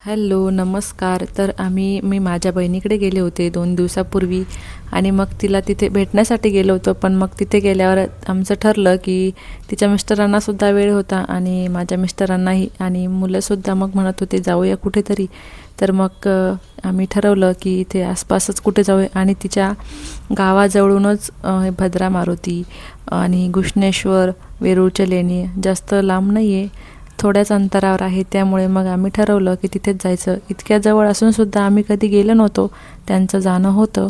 Hello नमस्कार. तर मी माझ्या बहिणीकडे गेले होते 2 दिवसापूर्वी आणि मग तिला तिथे भेटण्यासाठी गेलो होतो. पण मग तिथे गेल्यावर आमचं ठरलं की तिच्या मिस्टरांनासुद्धा वेळ होता आणि माझ्या मिस्टरांनाही, आणि मुलंसुद्धा मग म्हणत होते जाऊया कुठेतरी. तर मग आम्ही ठरवलं की इथे आसपासच कुठे जाऊया, आणि तिच्या गावाजवळूनच भद्रा मारुती आणि घुष्णेश्वर, वेरूळच्या लेणी जास्त लांब नाही आहे, थोड्याच अंतरावर आहे. त्यामुळे मग आम्ही ठरवलं की तिथेच जायचं. इतक्या जवळ असूनसुद्धा आम्ही कधी गेलो नव्हतो. त्यांचं जाणं होतं,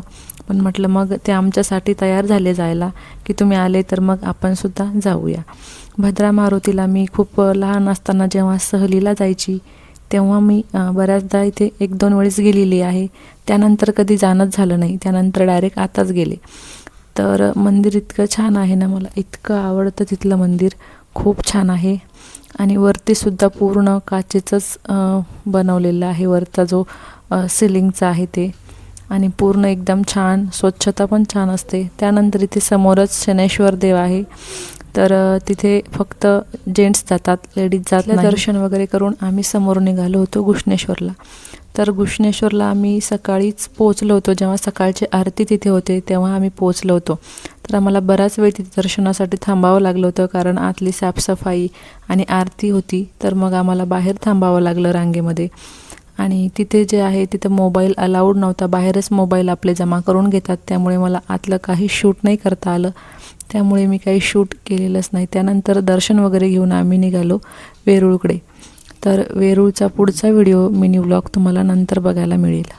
पण म्हटलं मग ते आमच्यासाठी तयार झाले जायला, की तुम्ही आले तर मग आपणसुद्धा जाऊया. भद्रा मारुतीला मी खूप लहान असताना जेव्हा सहलीला जायची तेव्हा मी बऱ्याचदा इथे 1-2 वेळेस गेलेली आहे. त्यानंतर कधी जाणंच झालं नाही. त्यानंतर डायरेक्ट आताच गेले. तर मंदिर इतकं छान आहे ना, मला इतकं आवडतं तिथलं मंदिर. खूप छान आहे. आणि वरतीसुद्धा पूर्ण काचेचंच बनवलेलं आहे. वरचा जो सिलिंगचा आहे ते, आणि पूर्ण एकदम छान, स्वच्छता पण छान असते. त्यानंतर इथे समोरच शनैश्वर देव आहे. तर तिथे फक्त जेंट्स जातात, लेडीज जात नाही. दर्शन वगैरे करून आम्ही समोर निघालो होतो घुष्णेश्वरला. तर घुष्णेश्वरला आम्ही सकाळीच पोहोचलो होतो. जेव्हा सकाळची आरती तिथे होते तेव्हा आम्ही पोहोचलो होतो. तर आम्हाला बराच वेळ तिथे दर्शनासाठी थांबावं लागलं होतं, कारण आतली साफसफाई आणि आरती होती. तर मग आम्हाला बाहेर थांबावं लागलं रांगेमध्ये. आणि तिथे जे आहे तिथं मोबाईल अलाउड नव्हता. बाहेरच मोबाईल आपले जमा करून घेतात. त्यामुळे मला आतलं काही शूट नाही करता आलं. त्यामुळे मी काही शूट केलेलंच नाही. त्यानंतर दर्शन वगैरे घेऊन आम्ही निघालो वेरूळकडे. तर वेरूळचा पुढचा व्हिडिओ, मिनी व्लॉग तुम्हाला नंतर बघायला मिळेल.